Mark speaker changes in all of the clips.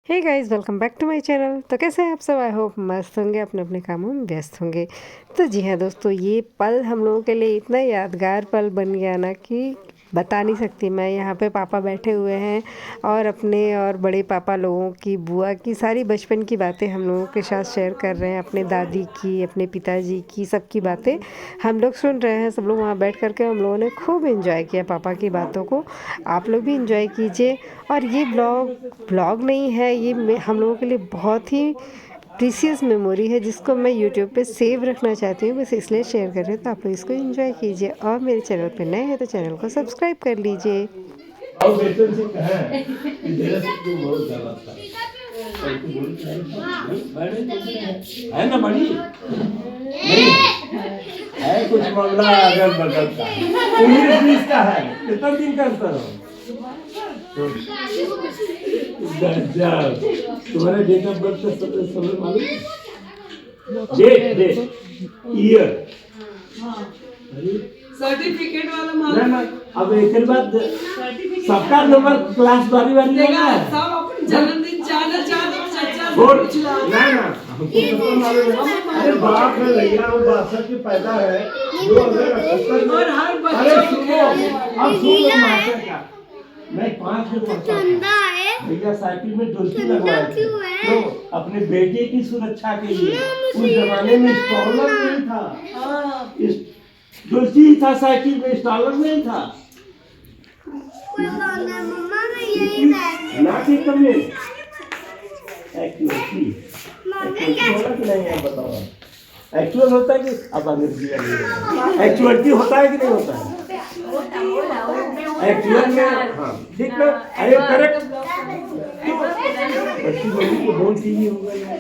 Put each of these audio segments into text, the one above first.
Speaker 1: Hey guys welcome back to my channel. तो कैसे हैं आप सब? आई होप मस्त होंगे, अपने अपने कामों में व्यस्त होंगे। तो जी हाँ दोस्तों, ये पल हम लोगों के लिए इतना यादगार पल बन गया ना कि बता नहीं सकती मैं। यहाँ पे पापा बैठे हुए हैं और अपने और बड़े पापा लोगों की, बुआ की सारी बचपन की बातें हम लोगों के साथ शेयर कर रहे हैं। अपने दादी की, अपने पिताजी की, सबकी बातें हम लोग सुन रहे हैं। सब लोग वहाँ बैठ कर के हम लोगों ने खूब इन्जॉय किया पापा की बातों को। आप लोग भी इन्जॉय कीजिए। और ये ब्लॉग नहीं है, ये हम लोगों के लिए बहुत ही प्रीसियस मेमोरी है, जिसको मैं यूट्यूब पे सेव रखना चाहती हूँ, बस इसलिए शेयर कर रही हूँ। तो आप लोग इसको एंजॉय कीजिए और मेरे चैनल पे नए हैं तो चैनल को सब्सक्राइब कर लीजिए।
Speaker 2: है ना बड़ी नहीं है कुछ मामला अगल बगल का 19-20 का है। कितना दिन का अंतर हो? तुम्हारे डेट ऑफ बर्थ से समय मालूम? डेट ईयर
Speaker 3: सर्टिफिकेट वाला मालूम
Speaker 2: ना। अब एक बात सबका नंबर क्लास बारी बारी
Speaker 3: देगा
Speaker 2: है।
Speaker 3: सब अपन जन्मदिन चाहना चाहना
Speaker 2: बोल ना हमको तो मालूम है। अरे बाप रे भैया, वो 62 की पैदा है जो अगर 78
Speaker 3: और हर
Speaker 2: अरे
Speaker 3: बच्चे
Speaker 2: सुनो अब सुनो मास्टर का मैं 5 में पढ़ता था भैया, साइकिल में डोलची लगवाए थे तो अपने बेटे की सुरक्षा के लिए। उस जमाने में स्टॉलर नहीं था, डोलची ही था, साइकिल में स्टॉलर नहीं था। ना ठीक कमिए एक्चुअली होता कि नहीं है बताओ। एक्चुअल होता है कि अब अंग्रेजी एक्चुअलिटी होता है कि नहीं होता है? एक्चुअल में हाँ ठीक है। अरे करेक्ट बच्ची बोली कि बहुत चीज़ होगा यार।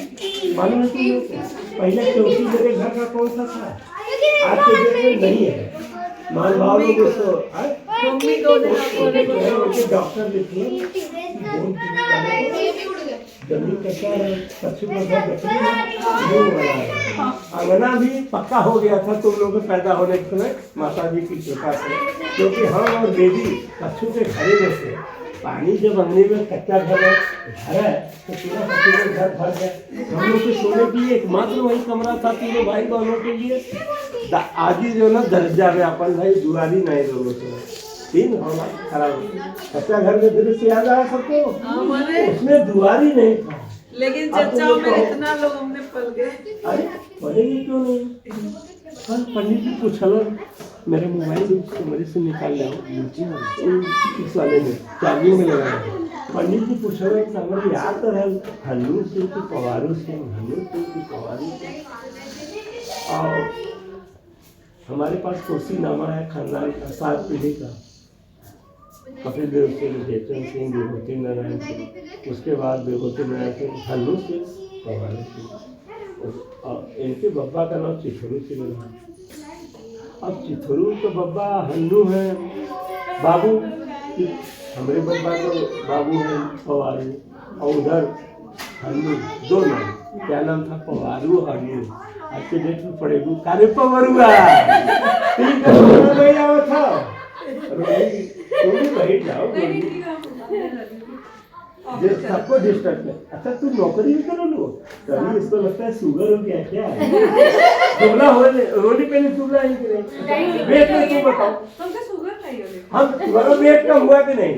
Speaker 2: मालूम है तुम्हें पहले चौकी मेरे घर का कौन सा था, आज के डेट में नहीं है। मान भाव लोग उसको डॉक्टर लिखिए जल्दी कैसा है अंगना भी पक्का हो गया था तुम लोग के पैदा होने के समय माता जी की कृपा से, क्योंकि हम और बेबी कच्छू के घरे में थे। पानी जब अंगने में कच्चा घर है तो पूरा कच्चे में घर भर गया। हम लोग के सोने के लिए एकमात्र वही कमरा था तीनों भाई बहनों के लिए। आज ही जो ना दर्जा में अपन भाई दुआरी नहीं लोगों से तीन होना खराब कच्चा घर में दृश्य याद आया सबको। उसमें दुआरी नहीं था,
Speaker 3: लेकिन चर्चाओं में इतना लोग हमने पल गए।
Speaker 2: अरे पढ़ेंगे क्यों नहीं? पंडित जी पूछल मेरे मोबाइल मेरे से निकाल लाओ इस वाले में चार्जिंग में लगा। पंडित जी पूछल समझ याद तो हल्लू सिंह की पवारू सिंह, हल्लू सिंह की पवारू सिंह। और हमारे पास कोसीनामा है खानदान का 7 पीढ़ी का। कपिल देव सिंह, चेतन सिंह, विभूति नारायण सिंह, उसके बाद विभूति नारायण सिंह, हल्लू सिंह, पवारू सिंह। और इनके बब्बा का नाम चिथुरू सिंह है। अब चिथुरू तो बब्बा हल्लू है, बाबू हमारे बब्बा तो बाबू है पवारू, और उधर हल्लू। दो नाम, क्या नाम था? पवारू हल्लू। आज के डेट में पड़ेगू कार्य पवरुआ ठीक है था बैठ जाओ सबको डिस्टर्ब है। अच्छा तू नौकरी भी करो लो तभी इसको लगता है शुगर हो गया क्या है? दुबला होने पहले दुबला ही कि नहीं? वेट में तू बताओ हम तुम्हारा वेट का हुआ कि नहीं?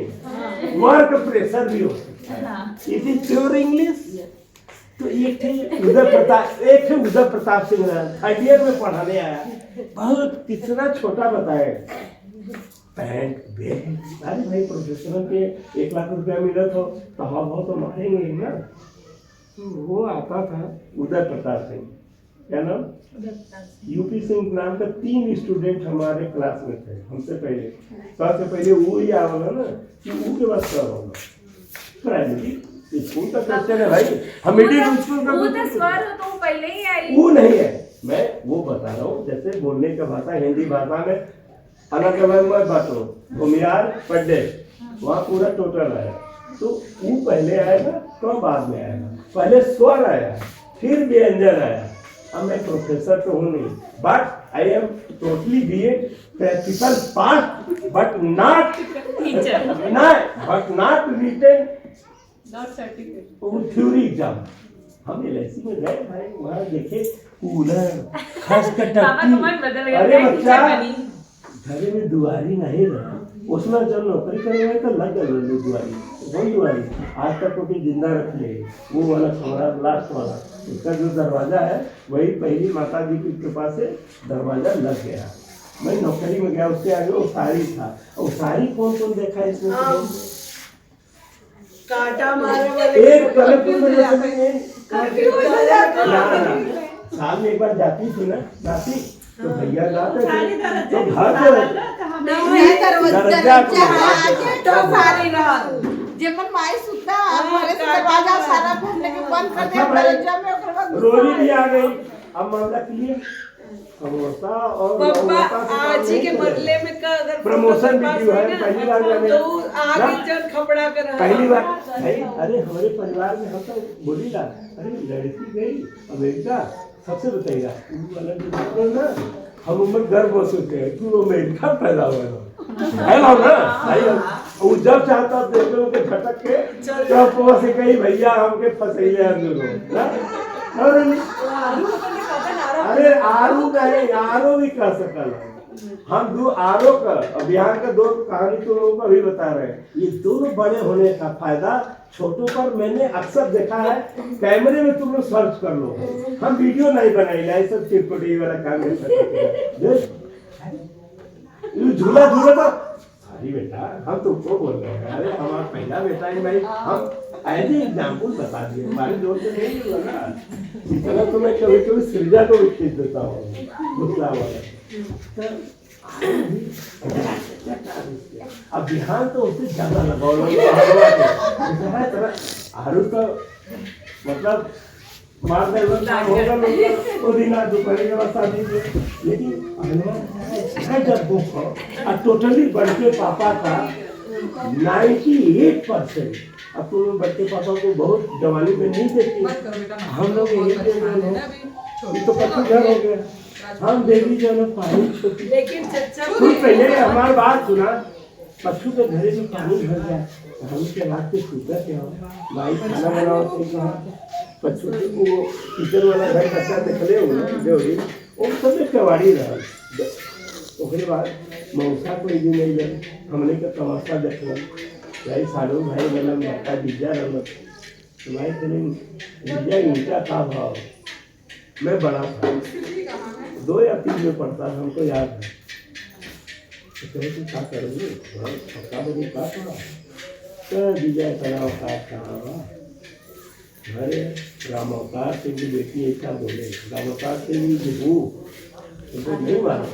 Speaker 2: वर्क प्रेशर भी हो सकता है। It is pure English. तो एक थे उदय प्रताप सिंह थर्ड ईयर में पढ़ाने आया, बहुत कितना छोटा बताए पैंट बैग। अरे भाई प्रोफेशनल के 1 लाख रुपया मिला तो हवा बहुत तो मारेंगे ना। तो वो आता था उदय प्रताप सिंह, क्या नाम? यूपी सिंह नाम का 3 स्टूडेंट हमारे क्लास में थे हमसे पहले। सबसे पहले वो ही आवागा ना कि वो के बाद क्या होगा प्राइमरी स्कूल का क्वेश्चन है भाई। हम मिडिल स्कूल का
Speaker 4: वो तो स्वर हो तो पहले ही आई।
Speaker 2: वो नहीं है, मैं वो बता रहा हूँ जैसे बोलने का भाषा हिंदी भाषा में अलग अलग बातों भूमियार पढ़े वहाँ पूरा टोटल आया। तो वो पहले आएगा तो बाद में आएगा, पहले स्वर आया फिर व्यंजन आया। अब मैं प्रोफेसर तो हूँ नहीं, but I am totally B Ed practical pass but not written
Speaker 3: not certificate.
Speaker 2: वो थ्योरी एग्जाम हम एलआईसी में गए भाई, वहाँ देखे कूलर खस का
Speaker 4: पापा
Speaker 2: टक्की।
Speaker 4: को मन बदल गया,
Speaker 2: अरे
Speaker 4: मैं
Speaker 2: बच्चा
Speaker 4: टीचर बनी।
Speaker 2: घरे में दुआरी नहीं रहा, उसमें जब नौकरी करे हुए तो लग गए दुआरी, वही दुआरी आज तक को भी जिंदा रख ले। वो वाला कमरा लास्ट वाला, उसका जो दरवाजा है वही पहली माता जी की कृपा से दरवाजा लग गया। मैं नौकरी में गया, उसके आगे वो साड़ी था, और साड़ी कौन कौन देखा इसमें?
Speaker 3: कांटा मारे वाले
Speaker 2: एक कलरफुल वजह से नहीं,
Speaker 3: कंफ्यूज हो जाते
Speaker 2: ना साल में एक बार जाती थी ना नाती, तो भैया लाते थे
Speaker 3: सारी
Speaker 2: तो
Speaker 3: दरवाजा
Speaker 2: दरवाजा रोली भी आ गई। अब मामला क्लियर, समोसा और
Speaker 3: पापा
Speaker 2: समोसा से
Speaker 3: आज ही के
Speaker 2: काम नहीं
Speaker 3: बदले में का अगर
Speaker 2: प्रमोशन वीडियो है, पहली बार जाने
Speaker 3: तो आगे
Speaker 2: ना?
Speaker 3: जन खपड़ा कर रहा
Speaker 2: पहली बार भाई, अरे हमारे परिवार में हम तो बोली ला, अरे लड़की गई अमेरिका, सबसे बताइएगा वो वाला जो डॉक्टर ना, हम उम्र गर्व हो चुके हैं कि वो अमेरिका पैदा हुआ है ना भाई। वो जब चाहता देखते हो कि झटक के जब वो से कही भैया हमके फंसैया दोनों ना, अरे आरू नहीं, आरो भी कर सकल है। हम दो आरो का बिहार का दो कहानी तो लोगों को अभी बता रहे हैं। ये दोनों बड़े होने का फायदा छोटों पर मैंने अक्सर देखा है। कैमरे में तुम लोग सर्च कर लो, हम वीडियो नहीं बनाई, सब चिपकटी वाला काम है। झूला झूला था सारी बेटा, हम तुमको बोल रहे हैं, अरे हमारा पहला बेटा है भाई, हम ऐसे एग्जाम्पल बता दिए, हमारे जोर से नहीं हुआ ना। इतना तो मैं कभी कभी सृजा को भी खींच देता हूँ दूसरा वाला। अब बिहान तो उससे ज्यादा लगाओ आरू तो मतलब मार दे होगा वो दिन दोपहर के बाद शादी से, लेकिन जब बुक हो और टोटली बड़के पापा का 98%। अब तो बड़के पापा को बहुत जवानी में नहीं देखती, हम लोग ये तो पक्का घर हो गया, हम देवी जो है पानी।
Speaker 3: लेकिन चचा
Speaker 2: पहले हमारी बात सुना, पशु के घरे में पानी भर जाए, हम के रात के सूता के हो भाई खाना बनाओ तो कहा पशु के वो किचन वाला घर बच्चा निकले हुए जो भी वो सब में कवाड़ी रहा। उसके बाद मौसा कोई भी नहीं गए, हमने का तमाशा देखल भाई सालू भाई वाला मक्का बीजा रहा तुम्हारे चले बीजा ईंटा का भाव। मैं बड़ा था 2 या 3 में पढ़ता था, हमको याद है। तो कहे तू क्या करोगे पक्का बनी का था तो विजय करा अवतार कहा अरे राम अवतार सिंह की बेटी ऐसा बोले, राम अवतार सिंह की बहू उनको नहीं मारा,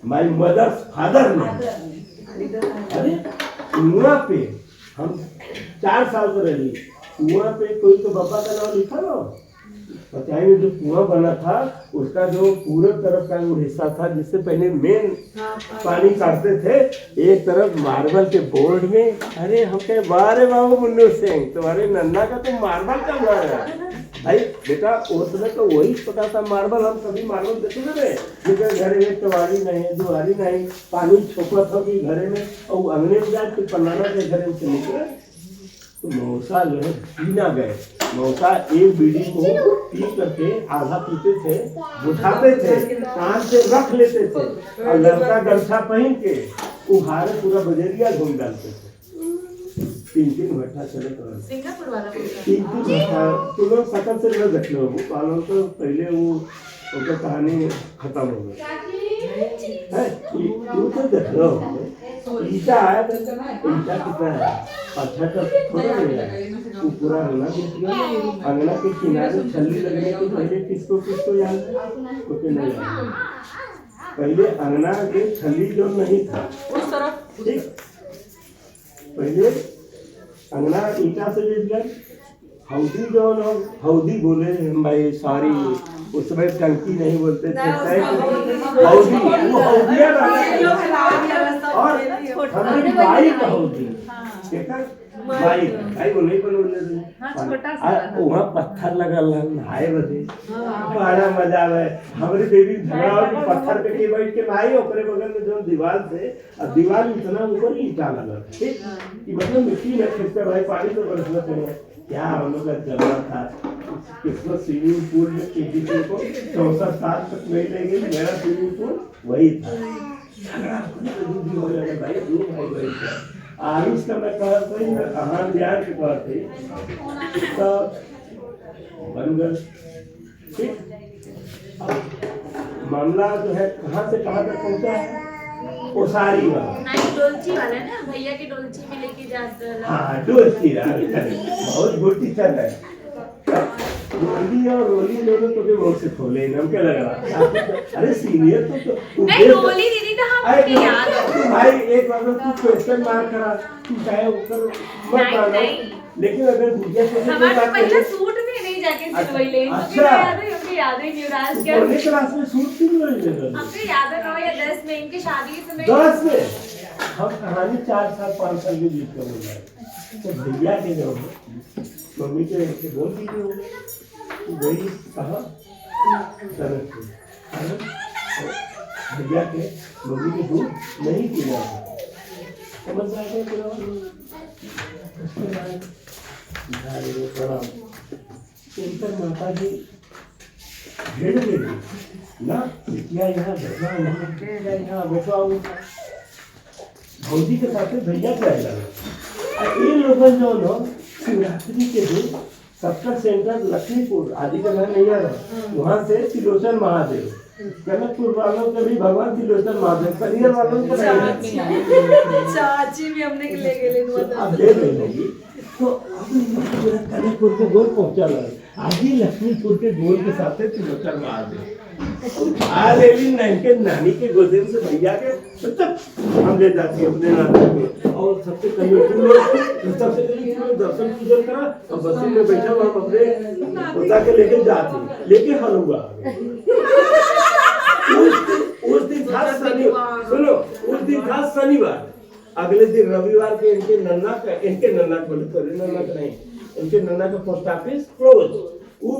Speaker 2: माई मदर फादर ने। अरे कुआं पे हम 4 साल से रही, कुआं पे कोई तो बाबा का नाम लिखा ना, पता है जो कुआं बना था उसका जो पूरे तरफ का वो हिस्सा था जिससे पहले मेन पानी काटते थे, एक तरफ मार्बल के बोर्ड में। अरे हम कहे बारे बाबू मुन्नू सिंह तुम्हारे नन्ना का तो मार्बल का घर है भाई बेटा। उस समय तो वही पता था मार्बल, हम कभी मार्बल देखे थे लेकिन घरे में चवारी नहीं दुआरी नहीं, पानी छोपा था कि घरे में, और अंगने में जाए फिर पन्नाना के घरे से निकले। तो मौसा जो है पीना गए, मौसा एक बीड़ी को पी करके आधा पीते थे, बुझाते थे, कान से रख लेते थे, और लड़का गमछा पहन के उहारे पूरा बजेरिया घूम डालते थे। 3-3 घंटा चले तो
Speaker 4: सिंगापुर वाला
Speaker 2: 3-3 घंटा तुम लोग सकल से न देख लो, वो पालन तो पहले वो उनका कहानी खत्म हो गई है। तू तो देख लो ईटा है, ईटा कितना है 5-6 का थोड़ा नहीं है, वो पूरा अंगना बीत गया। अंगना के किनारे छल्ली लगने के पहले किसको याद है? क्योंकि नहीं याद। पहले अंगना के छल्ली जो नहीं था
Speaker 3: उस तरफ
Speaker 2: ठीक, पहले अंगना ईटा से बीत गया। हौदी जो ना हौदी बोले भाई सॉरी, उस समय टंकी नहीं बोलते थे, हौदी वो हौदिया और हमारी बाइक हौदी बाइक भाई बोले वहाँ पत्थर लगल नहाए बदे बड़ा मजा आवे। हमारी बेबी झगड़ा पत्थर पे के बैठ के नहाई, ओकरे बगल में जो दीवार थे और दीवार इतना ऊपर ईटा लगल ठीक, मतलब मिट्टी में खिसका भाई पानी तो बरसना चाहिए। क्या हम लोग का जमा था क्रिसमस स्विमिंग पूल में किसी को 64 साल तक नहीं ले गई, मेरा स्विमिंग पूल वही था। झगड़ा भी हो जाता भाई, दो भाई भाई था। आरुष का मैं कहा था हाँ ध्यान के कहा थे तो बन गए ठीक। अब मामला जो है कहाँ से कहाँ तक पहुँचा है, ओसारी वाला
Speaker 4: डोलची वाला ना, भैया की डोलची में लेके जाते हैं।
Speaker 2: हाँ डोलची बहुत गुड टीचर है। रोली और रोली दोनों तो बहुत से खोले इनाम क्या लग रहा। अरे सीनियर तो
Speaker 4: नहीं रोली दीदी तो हमको याद है।
Speaker 2: भाई एक बार तू क्वेश्चन मार करा तू चाहे ऊपर मत मारना, लेकिन अगर दूसरे से
Speaker 4: हमारा पहले सूट भी नहीं जाके सिलवाई ले, मुझे याद है, हमको याद है युवराज के
Speaker 2: पहले क्लास में सूट क्यों नहीं ले
Speaker 4: हमको याद है 9 या 10 में इनकी शादी के समय
Speaker 2: 10 में हम कहानी 4 साल 5 साल के बीच का बोल रहे हैं। तो भैया के जो मम्मी के बोल दीजिए हो गई कहाँ भैया के मम्मी के दूध नहीं पीना समझ जाएगा पूरा। उसके बाद माता जी भेड़ दे दी ना बिटिया यहाँ बैठा यहाँ बैठा भौजी के साथ भैया जाएगा। ये लोग जो नो शिवरात्रि के दिन सबका सेंटर लक्ष्मीपुर आदि का घर नहीं आ रहा, वहाँ से त्रिलोचन महादेव, जनकपुर वालों के भी भगवान त्रिलोचन महादेव, कलियर वालों के
Speaker 3: चाची भी हमने ले गए
Speaker 2: अब ले लेगी। तो अब कनकपुर के गोल पहुंचा लगा, आज ही लक्ष्मीपुर के गोल के साथ त्रिलोचन महादेव नानी के गोदे से भैया के मतलब हम ले जाती है अपने नाते और सबसे कमिटी लोग सबसे पहले दर्शन पूजन करा और बस्ती में बैठा हम अपने पोता के लेके जाते लेके हलुआ उस दिन था शनिवार, सुनो उस दिन था शनिवार, अगले दिन रविवार के इनके नन्ना का पोस्ट ऑफिस क्लोज। वो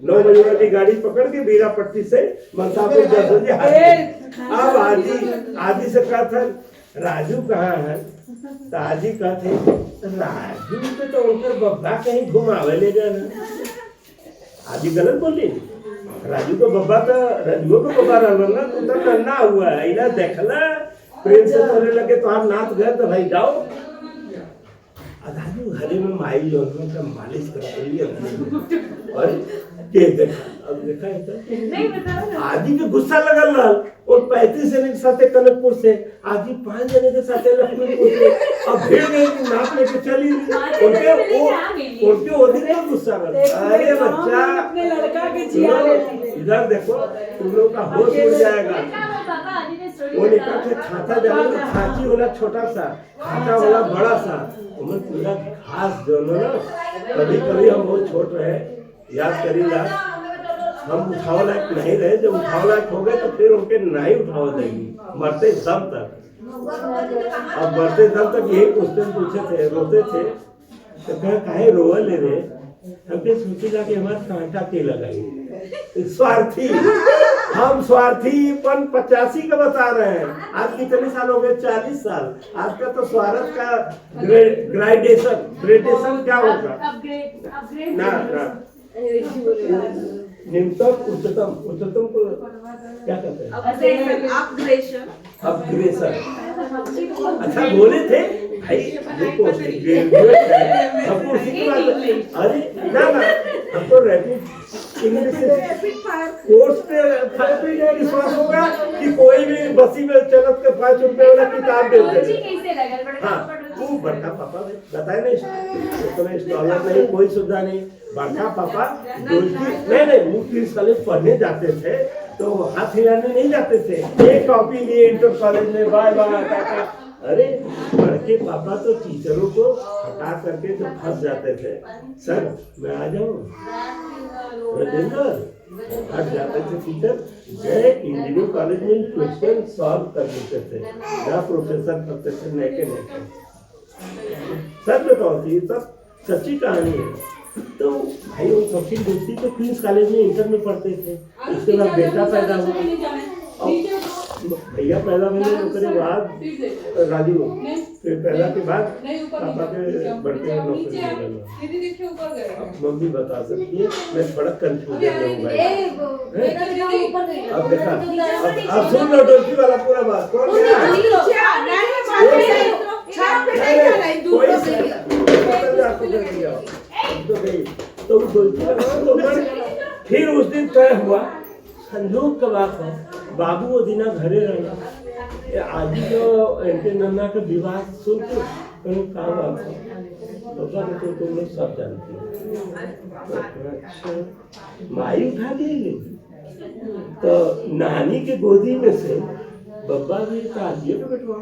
Speaker 2: 9 बजे वाली गाड़ी पकड़ के बीरापट्टी से मनसापुर 10 बजे अब आदि से कहा था राजू कहाँ है, तो आजी कहते राजू पे तो उनका बब्बा कहीं घुमावे ले जाना। आजी गलत बोली, राजू को बब्बा तो राजू को बब्बा रहना तो नन्ना हुआ है इला देखला प्रेम से बोलने लगे तो आप नाच गए तो भाई जाओ राजू घरे में माई जो का मालिश करते लिए और के देखा अब देखा है
Speaker 4: नहीं बताओ
Speaker 2: आदि के गुस्सा लगल रहा और 35 जने के साथ कनकपुर से आदि 5 जने के साथ लक्ष्मीपुर से अब भीड़ गई नाप लेके चली उनके ओदी का गुस्सा लगा। अरे बच्चा
Speaker 3: अपने लड़का के जिया
Speaker 2: इधर देखो तुम लोग का होश उड़ जाएगा। वो निकाल के खाता जाना खाची वाला छोटा सा खाता वाला बड़ा सा उम्र पूरा घास जो ना कभी कभी हम बहुत छोट रहे याद करेगा हम उठाव लायक नहीं रहे, जब उठाव लायक हो गए तो फिर उनके नहीं उठाव देंगी मरते दम तक। अब मरते दम तक यही क्वेश्चन पूछे थे, रोते थे तो कहा काहे रोवा ले रहे, हमने सोचेगा कि हमारे कांटा के लगाई स्वार्थी हम स्वार्थीपन 85 का बता रहे हैं। आज कितने साल हो गए 40 साल। आज का तो स्वार्थ का ग्रेडेशन क्या होगा ना निम्नतम उच्चतम को क्या कहते हैं अपग्रेशन। अच्छा बोले थे भाई हमको उसी की बात अरे ना हमको रैपिड इंग्लिश कोर्स पे विश्वास होगा कि कोई भी बसी में चलत के 5 रुपए वाला किताब दे दे। हाँ वो बड़का पापा बताए नहीं डॉलर नहीं कोई सुविधा नहीं। बड़का पापा नहीं वो किस कॉलेज पढ़ने जाते थे तो हाथ हिलाने नहीं जाते थे, एक कॉपी लिए इंटर कॉलेज में बाय बाय। अरे बड़के पापा तो टीचरों को हटा करके जो फंस जाते थे, सर मैं आ जाऊँ राजेंद्र हट जाते थे टीचर, गए इंजीनियरिंग कॉलेज में क्वेश्चन सॉल्व कर देते थे जहाँ प्रोफेसर करते थे नेके सच बताओ थी सब सच्ची कहानी है। तो भाई वो सबकी दोस्ती तो क्वींस कॉलेज में इंटर में पढ़ते थे, उसके बाद बेटा पैदा हुआ भैया पैदा होने के बाद राजू फिर पहला के बाद
Speaker 3: नहीं ऊपर
Speaker 2: पापा के बढ़ते हुए नौकरी
Speaker 3: नीचे
Speaker 2: मिलना।
Speaker 3: दीदी देखिए ऊपर गए
Speaker 2: अब मम्मी बता सकती है, मैं थोड़ा कंफ्यूजन में हूँ भाई। अब देखा, अब सुन लो डोलची वाला पूरा बात कौन गया? कोई आपको कर दिया तो गई तो वो डोलची लगा तो फिर उस दिन तय हुआ संजोग का बात है बाबू वो दिना घरे रहना आज जो एंटे नन्ना के विवाह सुन के कहीं काम आता पापा ने तो तुम लोग सब जानते हो। अच्छा माई उठा दी तो नानी के गोदी में से बब्बा भी ताजिए पे बैठवा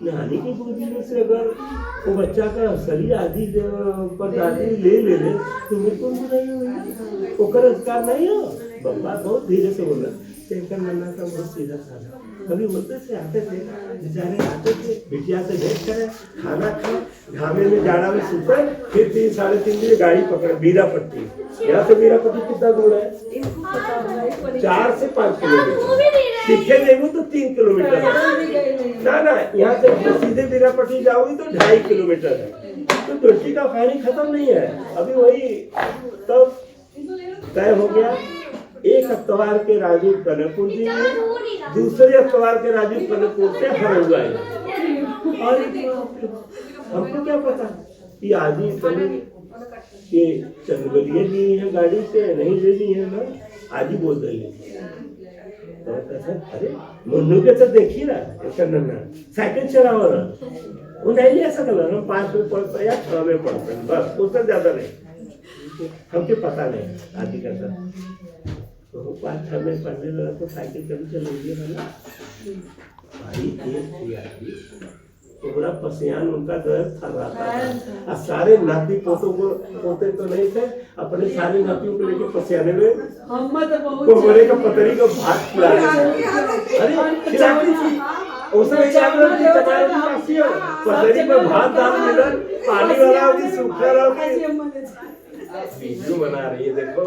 Speaker 2: नानी की गोदी में से अगर वो बच्चा का असली आदि पर दादी ले तो मेरे को नहीं हुई ओकर अधिकार नहीं हो। बब्बा बहुत धीरे से बोला टेंशन नन्ना का बहुत सीधा साधा कभी बोलते से आते थे बेचारे आते थे बिटिया से भेंट करे खाना खाए घामे में जाड़ा में सुते फिर 3-3.5 बजे गाड़ी पकड़े बीरा पट्टी यहाँ से बीरा पट्टी कितना दूर है 4 से 5 किलोमीटर सीखे नहीं तो 3 किलोमीटर ना यहाँ से सीधे बीरा पट्टी जाओगी तो 2.5 किलोमीटर है तो डोलची का कहानी खत्म नहीं है अभी वही तब तय हो गया। एक अतवार के राजू कनकपुर जी दूसरे अतवार के राजू कनकपुर से हरौआ और हमको क्या पता कि आज ही ये चंद्रबलिए ली है गाड़ी से नहीं ले ली है ना आज ही बोल रही है। अरे मुन्नू के तो देख ही रहा साइकिल चला हो रहा वो नहीं ले सकल हम 5 में पढ़ते या 6 में पढ़ते बस उससे ज्यादा नहीं हमके पता नहीं आदि का तो 5-6 में पढ़ने लगा तो साइकिल कभी चलेगी ना भाई पूरा पसियान उनका दर्द थर रहा था और सारे नाती पोतों को पोते तो नहीं थे अपने सारे नातियों को लेके पसियाने में कोहरे का पतरी को भात खिला रहे थे। अरे खिलाती थी उसमें पतरी में भात दाल मिला पानी वाला होगी सूखा रहा वीडियो बना रही है देखो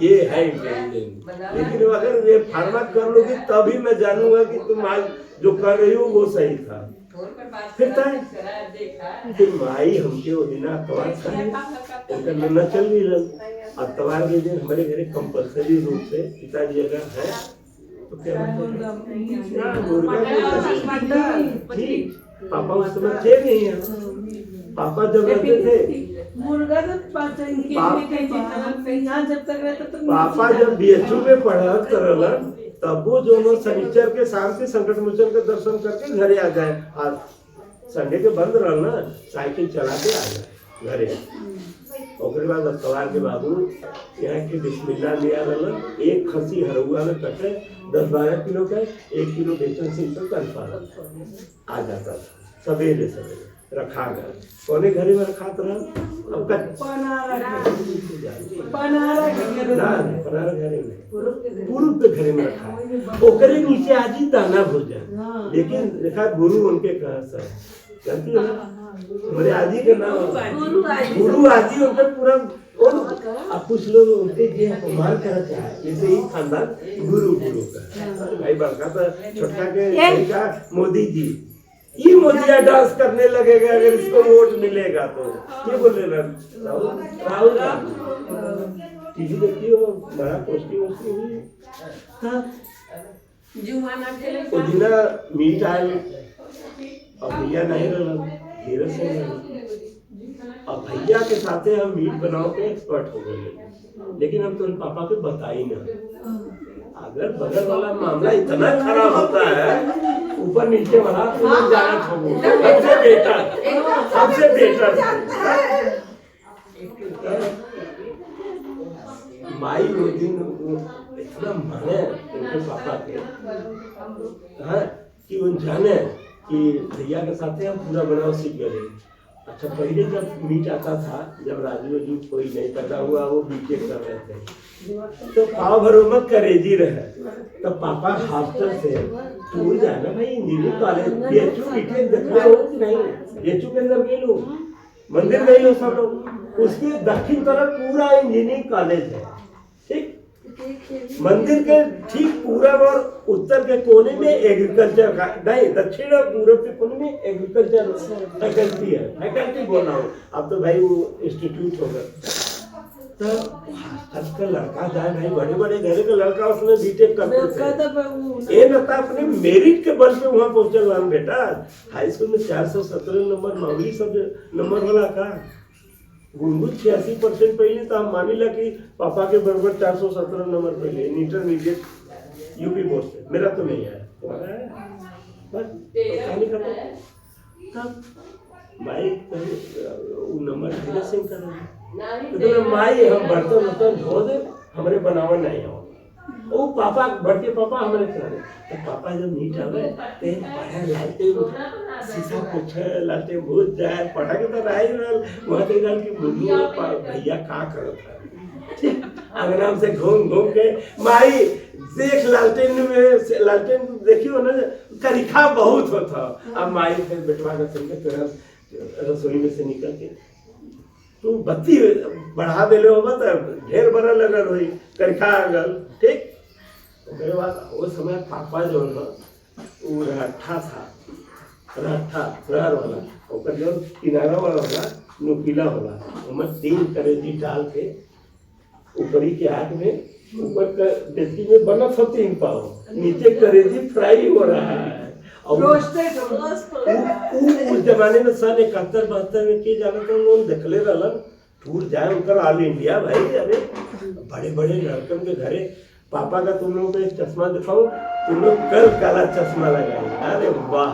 Speaker 2: ये है इंटेलिजेंट लेकिन अगर ये फार्मा कर लोगी तभी मैं जानूंगा कि तुम आज जो कर रही हो वो सही था। फिर माई हमके वो दिन अतवार उनका नन्ना चल नहीं रहा अतवार के दिन हमारे घरे कंपल्सरी रूप से पिताजी अगर है तो क्या पापा उस समय थे नहीं है पापा जब रहते थे
Speaker 3: मुर्गा तो
Speaker 2: पापा जब BHU में पढ़ा करला तब वो जो शनिचर के शाम के संकट मोचन के दर्शन करके घरे आ जाए आज संडे के बंद रहना साइकिल चला के आ जाए घरे ओकरे बाद अतवार के बाबू यहाँ के बिस्मिल्लाह लिया रहना एक खसी हरुआ में कटे 10-12 किलो का 1 किलो बेचन सिंपल कर पा आ जाता सवेरे रखा गया कोने घरे में रखा था अब का पनारा घरे में पूर्व पे घरे में रखा ओकरे नीचे आज ही दाना भोजन लेकिन देखा गुरु उनके कहा सर जानती हो हमारे आजी का नाम गुरु आजी उनका पूरा और अब कुछ लोग उनके ये अपमान करना चाहे जैसे ही खानदान गुरु का भाई बड़का तो छोटका के का मोदी जी ये मोदिया डांस करने लगेगा अगर इसको वोट मिलेगा तो क्या बोले राहुल टीवी देखती हो बड़ा पोस्टिंग हुई उदिना मीट आए और भैया नहीं रहा धीरे से और भैया के साथे हम मीट बनाओ के एक्सपर्ट हो गए लेकिन हम तुम पापा के बताई ना अगर बगल वाला मामला इतना खराब होता है ऊपर नीचे वाला पूरा जाना छोड़ो सबसे बेटर माई वो दिन इतना माने उनके पापा के हाँ कि वो जाने कि भैया के साथ हम पूरा बनाओ सीख गए। अच्छा पहले जब मीट आता था जब राजू कोई नहीं पैदा हुआ वो बीटे कर रहे थे तो पाव भरो मत करेजी रहे तो पापा हॉस्टल से टूर जाना भाई इंजीनियरिंग कॉलेज BHU बीटे देखना हो कि नहीं BHU के अंदर गए लोग मंदिर गए लोग सब लोग उसके दक्षिण तरफ पूरा इंजीनियरिंग कॉलेज है ठीक मंदिर के ठीक पूरब और उत्तर के कोने में एग्रीकल्चर का नहीं, दक्षिण और पूरब के कोने में एग्रीकल्चर फैकल्टी है। फैकल्टी बोल रहा हूँ, अब तो भाई वो इंस्टीट्यूट होगा। तो आजकल लड़का जाए भाई, बड़े बड़े घर का लड़का उसमें बीटेक करते थे, ये ना अपने मेरिट के बल पे वहाँ पहुंचल हम बेटा। हाई स्कूल में 417 नंबर मामूली सब नंबर वाला का गुनगुन 86% पहले, तो हम मानी ला कि पापा के बराबर 417 नंबर पहले इंटरमीडिएट यूपी बोर्ड से। मेरा तो नहीं आया, तुम्हारा आया बस कहानी खत्म। तब भाई वो नंबर धीरे सिंह कर रहे तो माई हम बर्तन वर्तन धो दे, हमारे बनावा नहीं हो। वो पापा बड़के पापा हमारे चला तो पापा जब नीट आवे ते पढ़े लालते शीशा पूछे लालते भूत जाए पढ़ा के तो रह ही रहल वहाँ ते गल की मुन्नू भैया का करत है अंगना से घूम घूम के माई देख लालटेन में लालटेन देखियो ना तरीका बहुत होता। अब माई फिर बेटवा का संगे तुरंत रसोई में से निकल के तू बत्ती बढ़ा दे ले हो तो ढेर बड़ा लगल हुई तरीका गल ठीक। मेरे बाद वो समय पापा जो ना वो रट्ठा था, रट्ठा रर वाला और जो किनारा वाला होला नुकीला होला उसमें 3 करेजी डाल के ऊपरी के आग में ऊपर का डेची में बना था 3 पाव, नीचे करेजी फ्राई हो रहा है। और उस जमाने में सन 71-72 में की जाना तो लोग देखले रहलन टूर जाए उनका ऑल इंडिया भाई। अरे बड़े बड़े लड़कन के घरे पापा का तुम लोगों को एक चश्मा दिखाओ, तुम लोग कल काला चश्मा लगाए। अरे वाह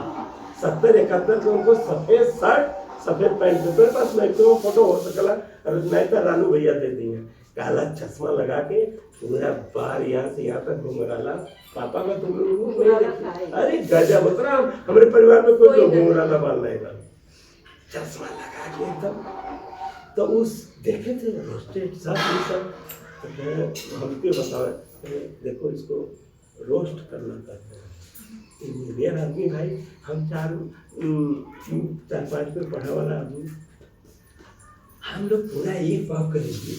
Speaker 2: 70-71 के उनको सफेद शर्ट सफेद पैंट मेरे पास नहीं तो फोटो हो सकला, नहीं तो रानू भैया दे देंगे। काला चश्मा लगा के पूरा बार यहाँ से यहाँ तक घुंघराला पापा का तुम लोग नहीं देखते। अरे गजब उतना हमारे परिवार में कोई लोग घुंघराला बाल नहीं था, चश्मा लगा के एकदम। तो उस देखे थे रोस्टेड सब तो हमके बताओ देखो इसको रोस्ट करना करते हैं इंजीनियर आदमी भाई। हम 4-5 पे पढ़ा वाला आदमी हम लोग पूरा एक पाव करेंगे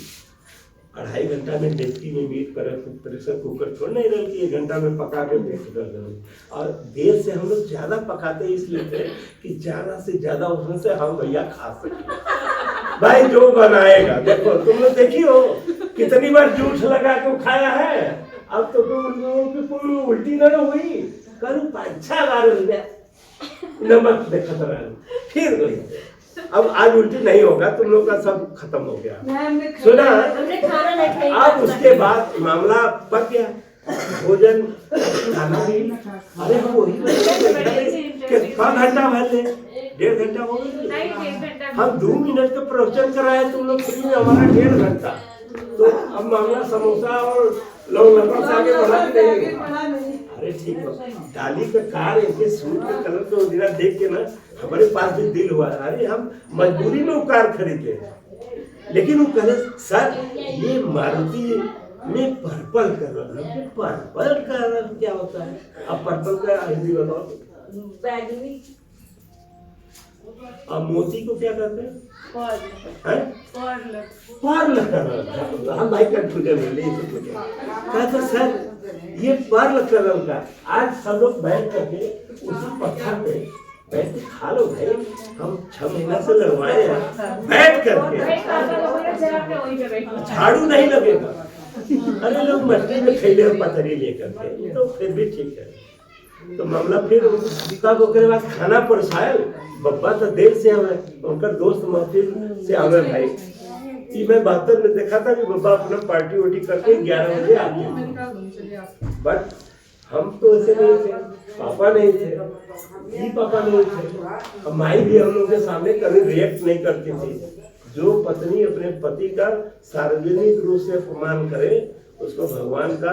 Speaker 2: 2.5 घंटा में डेक्ची में मीट कर प्रेशर कुकर छोड़ नहीं रहा कि 1 घंटा में पका के पेस्ट कर देंगे। और देर से हम लोग ज़्यादा पकाते इसलिए थे कि ज़्यादा से ज़्यादा उसमें से हम भैया खा सकें। भाई जो बनाएगा देखो तुम लोग देखी हो कितनी बार जूठ लगा के खाया है। अब तो कोई उल्टी न हुई करूँ 5-6 बार नमक देखा था फिर गई। अब आज उल्टी नहीं होगा, तुम लोग का सब खत्म हो गया। सुना अब उसके बाद मामला पक गया, भोजन खाना भी। अरे हम वही 5 घंटा भर ले 1.5 घंटा हो गया। हम 2 मिनट का प्रवचन कराए तुम लोग फ्री में, हमारा 1.5 घंटा। तो अब मामला समोसा और लोग लंबा से आगे बढ़ा नहीं। अरे ठीक है डाली का कार इनके सूट के कलर को दिना देख के ना हमारे पास भी दिल हुआ। अरे हम मजबूरी में वो कार खरीदे, लेकिन वो कहे सर ये मारुति में पर्पल कलर है। पर्पल कलर क्या होता है? अब पर्पल का हिंदी बताओ।
Speaker 4: बैगनी।
Speaker 2: अब मोती को क्या कहते हैं? Pearl colour. हम भाई कंफ्यूजन है कहा तो सर ये पर्ल कलर का। आज सब लोग बैठ करके उसी पत्थर पे बैठ के खा लो भाई। हम 6 महीना से लगवाए हैं बैठ करके, झाड़ू नहीं लगेगा। अरे लोग मट्टी में खेले पथरी लेकर के तो फिर भी ठीक है। तो मामला फिर तब उसके बाद खाना परसायल बब्बा तो देर से आवे, उनका दोस्त महफिल से आवे भाई। मैं 72 में देखा था कि बब्बा अपना पार्टी वार्टी करके 11 बजे आते। बट हम तो ऐसे नहीं थे, पापा नहीं थे, ये पापा नहीं थे। माई भी हम लोग के सामने कभी रिएक्ट नहीं करती थी। जो पत्नी अपने पति का सार्वजनिक रूप से अपमान करे उसको भगवान का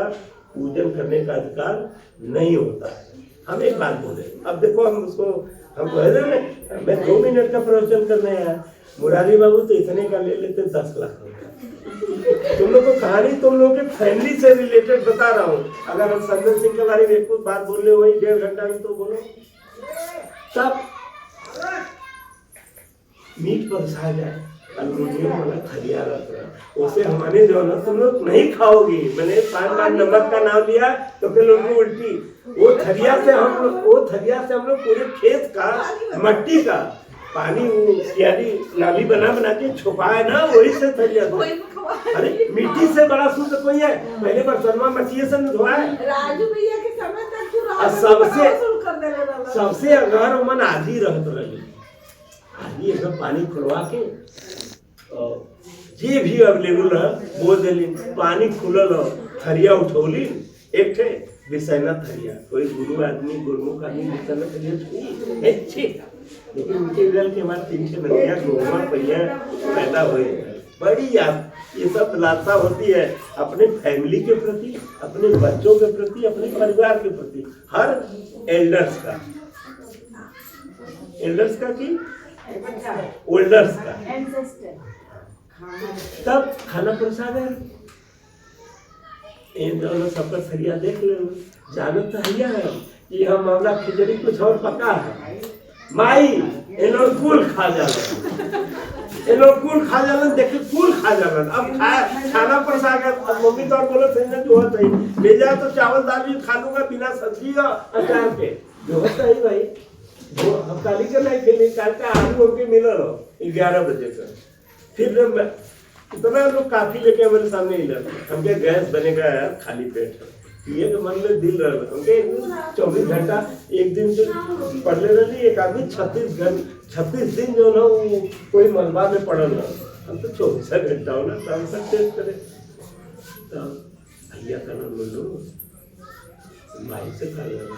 Speaker 2: पूजन करने का अधिकार नहीं होता है। हम एक बात बोले, अब देखो हम उसको हम कह रहे हैं मैं 2 मिनट का प्रवचन करने आया, मुरारी बाबू तो इतने का ले लेते 10 लाख रुपया। तुम लोग को कहानी तुम लोग के फैमिली से रिलेटेड बता रहा हूँ। अगर हम संजय सिंह के बारे में एक बात बोल रहे हो वही 1.5 घंटा में तो बोलो। तब मीट परसाया जाए एल्युमिनियम वाला थरिया रहता है, उसे हमारे जो ना तुम लोग नहीं खाओगी, मैंने 5 बार नमक का नाम लिया तो फिर लोगों को उल्टी। वो थरिया से हम लोग पूरे खेत का मट्टी का पानी यानी नाली बना के छुपाए ना, वही से थरिया था। अरे मिट्टी से बड़ा शुद्ध कोई है? पहले बर्तनवा मट्टी से न धोआ है।
Speaker 3: राजू भैया के समय तक
Speaker 2: सबसे अगर मन आधी रहत रही, आधी एकदम पानी खुलवा के जे भी अवेलेबल है वो दिली, पानी खुलल थरिया उठौली, एक ठे बिसैना थरिया, कोई गुरु आदमी गुरमुख आदमी बिसैना थरिया छुई, लेकिन उनके विरल के बाद 3 ठे नदिया गोमा पहिया पैदा हुए। बड़ी याद ये सब लालसा होती है अपने फैमिली के प्रति, अपने बच्चों के प्रति, अपने परिवार के प्रति, हर एल्डर्स का की ओल्डर्स का। तब खाना प्रसाद है, इन दोनों सबका सरिया देख ले, जानत है कि हम मामला खिचड़ी कुछ और पका है, माई इन लोग कुल खा जालन, देखिए कुल खा जालन। अब खाना प्रसाद, अब मम्मी तो बोलो सही जो होता ही ले जाए तो चावल दाल भी खा लूंगा बिना सब्जी और अचार के, जो होता ही भाई वो हम काली के नहीं खेले, काल का आलू उनके मिल रहा 11 बजे का। फिर इतना लोग काफी लेके हमारे सामने ही लगे, हमके गैस बनेगा यार, खाली पेट है ये तो मन में दिल रहा, हमके 24 घंटा एक दिन से पढ़ले रही, एक आदमी 36 दिन जो ना वो कोई मलबा में पड़ल रहा, हम तो 24 घंटा हो ना तब सब टेस्ट करे। तब भैया का नाम बोलो माई से खा लगा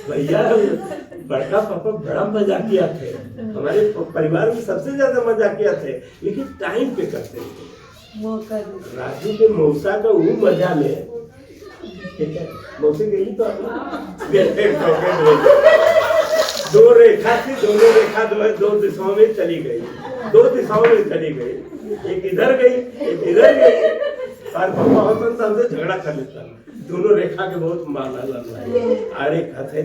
Speaker 2: भैया, बड़का पापा बड़ा मजाकिया थे, हमारे परिवार में सबसे ज्यादा मजाकिया थे, लेकिन टाइम पे करते थे। राजू के मौसा का वो मजा में, ठीक है मौसी गई तो 2 रेखा थी, दोनों रेखा 2 दिशाओं में चली गई, 2 दिशाओं में चली गई, एक इधर गई एक इधर गई, और पापा होता तो हमसे झगड़ा कर लेता, दोनों रेखा के बहुत मारना लगा। अरे कथे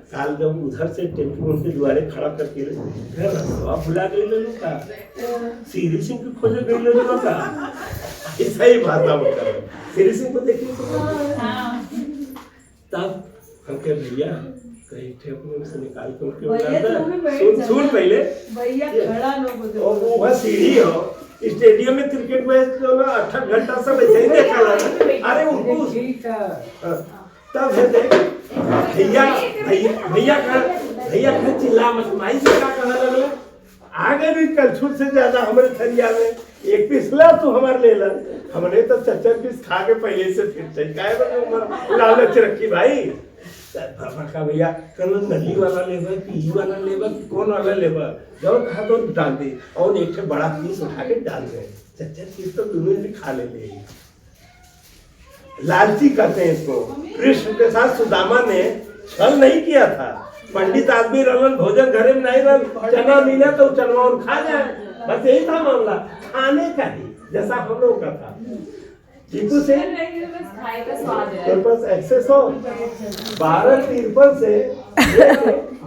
Speaker 2: काल जब उधर से टेम्पो उनके द्वारे खड़ा करके भुला गई लोग का, सीरी सिंह को खोजे गई लोग का, ऐसा ही भाषा होता है। सीरी सिंह को देखिए तब हम कह भैया कहीं थे अपने से निकाल के उनके सुन पहले
Speaker 3: भैया खड़ा लोग
Speaker 2: और वो सीढ़ी हो स्टेडियम में क्रिकेट मैच जो ना 8 घंटा सब ऐसे ही देखा रहा। अरे उनको तब है देख भैया का चिल्ला मत, माई से क्या कहने लगे, आगे भी कलछुल से ज्यादा हमारे थरिया में एक पीस ला तू हमारे ले ला, हमने तो 4 पीस खा के पहले से फिर चाहिए लालच रखी भाई। का भैया कल नली वाला लेबा, पीली वाला लेबा, कौन वाला लेबा, जो कहा तो डाल दे, और एक बड़ा पीस उठा के डाल दे, 4 पीस तो दोनों भी खा ले। लालची कहते हैं इसको। कृष्ण के साथ सुदामा ने छल नहीं किया था, पंडित आदमी रहन, भोजन घरे में नहीं रहन, चना मिले तो चना और खा जाए, बस यही था मामला, खाने का ही जैसा हम लोग का था। चीकू से तेरे पास एक्सेस हो 12:53 से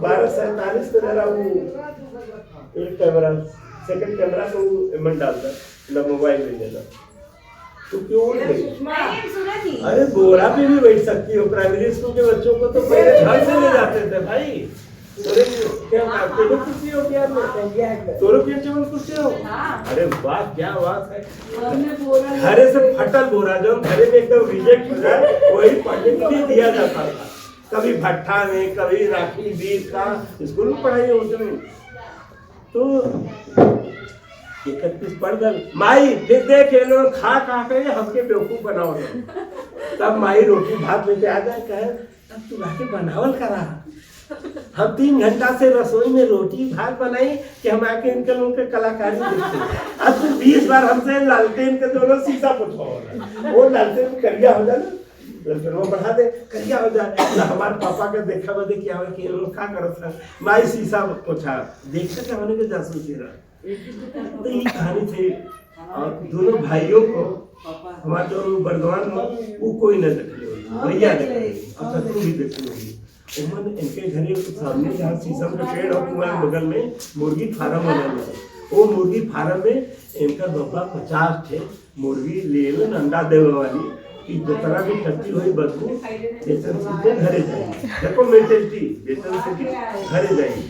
Speaker 2: 12:47 पे मेरा वो एक कैमरा सेकंड कैमरा को मन डालता मोबाइल में देना, तो क्यों उड़ गई? अरे बोरा पे भी बैठ सकती हो, प्राइमरी स्कूल के बच्चों को तो पहले घर से ले जाते थे भाई। क्या कुर्सी हो क्या कुर्सी हो? अरे वाह क्या बात है, घरे से फटल बोरा जो घरे में एकदम रिजेक्ट हो जाए वही पढ़ने के लिए दिया जाता था, कभी भट्ठा में कभी राखी बीज का स्कूल में पढ़ाई होती में। तो 31 पढ़ गए माई, फिर देख ये लोग खा के हमके बेवकूफ बनाओ, तब माई रोटी भात लेके आ जाए, कहे तब तू आके बनावल करा, हम 3 घंटा से रसोई में रोटी भात बनाई कि हम आके इनके लोगों के कलाकारी देखते। अब तू 20 बार हमसे लालटेन के दोनों शीशा पूछो, वो लालटेन करिया हो जाए फिर वो बढ़ा दे करिया हो जाए ना, हमारे पापा का देखा बदे क्या हो कि लोग क्या करत है, माई शीशा पूछा देखते क्या होने के जासूसी रहा। तो ये कहानी थी, और दोनों भाइयों को हमारे जो बर्दवान हो वो कोई न देख लो, भैया देख लो, अब तू भी देख लो। उन्होंने इनके घरे सामने जहाँ शीशम का पेड़ और कुआं बगल में मुर्गी फार्म बना हुआ, वो मुर्गी फार्म में इनका बब्बा 50 थे मुर्गी ले लो अंडा देवे वाली कि जितना भी टट्टी हुई बदबू बेचन सीधे घरे जाएगी। देखो मेंटेलिटी बेचन से घरे जाएगी।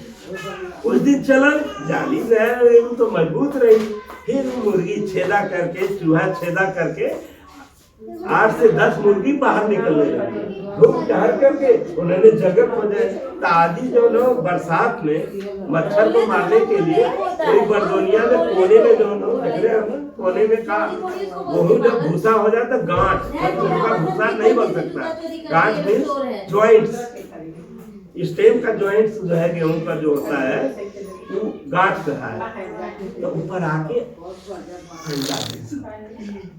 Speaker 2: कुछ दिन चलन जाली रहे तो मजबूत रही, फिर मुर्गी छेदा करके चूहा छेदा करके 8 से 10 मुर्गी बाहर निकलने लगी। धूप चढ़ करके उन्होंने जगह खोजे। ताजी जो लोग बरसात में मच्छर को मारने के लिए कोई बरदोनिया में कोने में जो लोग कोने में का वो जब भूसा हो जाता गांठ, उनका भूसा नहीं बन सकता। गांठ मीन्स ज्वाइंट्स, स्टेम का ज्वाइंट्स जो है गेहूं का जो होता है वो गांठ का है, तो ऊपर आके अंडा दे।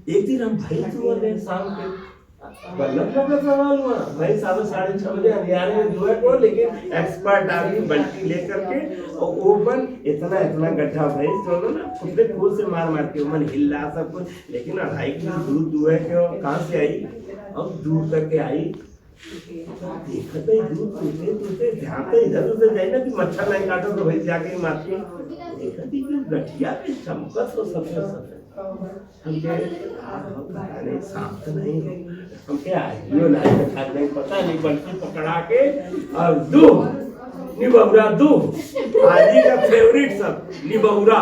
Speaker 2: एक दिन हम भैंस हुआ गए शाम के बल्लभ का सवाल हुआ भाई 6:30 बजे अंधियारे में जुए को, लेकिन एक्सपर्ट आदमी बल्टी लेकर के और ओपन इतना गड्ढा भैंस दोनों ना खुदे फूल से मार के मन हिला सब कुछ, लेकिन 2.5 किलो दूध दुए के कहाँ से आई, अब दूर करके आई देखते दूध टूटे ध्यान तो इधर उधर जाए ना कि मच्छर नहीं काटो तो भाई जाके मारती देखती कि गठिया पे चमकत हो सफेद हमके पता नहीं साफ तो नहीं हो, हमके आइयो नहीं पता नहीं बल्कि पकड़ा के और दूध निबहुरा दूध आजी का फेवरेट सब निबहुरा।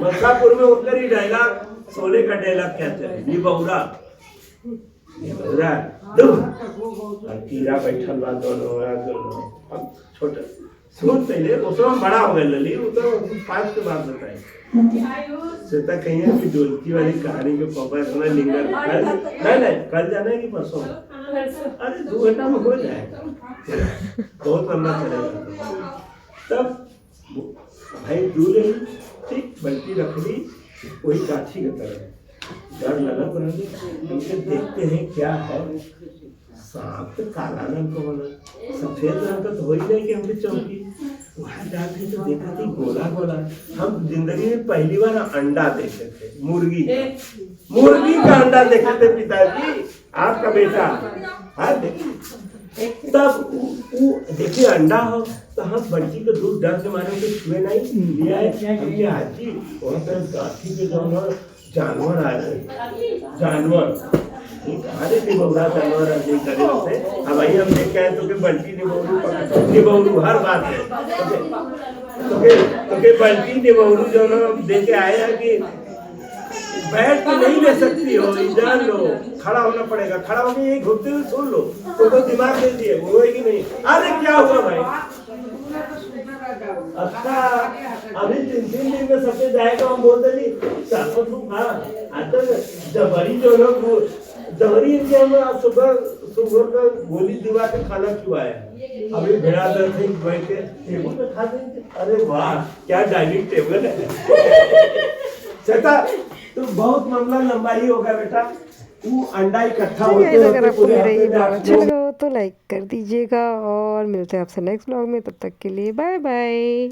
Speaker 2: मथुरापुर में उनका ही डायलॉग सोने का डायलॉग क्या चले निबहुरा और कीड़ा बैठल बा दोनों अब छोटा सुन पहले वो सब बड़ा हो गया लली वो तो 5 के बाद बताए श्वेता कहीं कि डोलकी वाली कहानी के पापा इतना लिंगर नहीं कल जाना है कि परसों, अरे 2 घंटा में हो जाएगा बहुत लंबा चलेगा। तब भाई दूल्हे ठीक बल्कि रख ली वही काठी की तरह डर लगा तो हमसे देखते हैं क्या है, सांप तो काला रंग का बना सफेद रंग का तो हो ही नहीं कि हमने चौकी वहां जाके तो देखा थी गोला गोला। हम जिंदगी में पहली बार अंडा देखे थे, मुर्गी का अंडा देखे थे पिताजी, आपका बेटा हाँ देखिए तब देखिए अंडा हो तो हम बल्टी के दूध डर के मारे के छुए नहीं ले आए हमके हाजी वहाँ पर गाठी पे जाओ जानवर आ रहे जानवर अरे निबहुरा जानवर ऐसे करे से अब वही हम देख के तो के बल्टी निबहुरू हर बात है तो के बल्टी निबहुरू जो ना देख के आए हैं कि बैठ के नहीं ले सकती हो इधर लो खड़ा होना पड़ेगा, खड़ा होकर एक घुटते हुए सुन लो तो दिमाग दे दिए वो है कि नहीं। अरे क्या हुआ भाई अच्छा अभी 3 दिन में सबसे जाएगा हम बोल देली जबरी जो लोग जबरी के हम सुबह का गोली दीवा के खाना खिलाया अभी भेड़ा दर्द से बैठ के टेबल पे खा देंगे। अरे वाह क्या डाइनिंग टेबल है चेता तो बहुत मामला लंबा ही होगा बेटा। वो अंडा इकट्ठा होते
Speaker 1: हैं। अगर आपको मेरा ये ब्लॉग
Speaker 2: होते
Speaker 1: अच्छा लगा हो तो लाइक कर दीजिएगा और मिलते हैं आपसे नेक्स्ट ब्लॉग में, तब तक के लिए बाय बाय।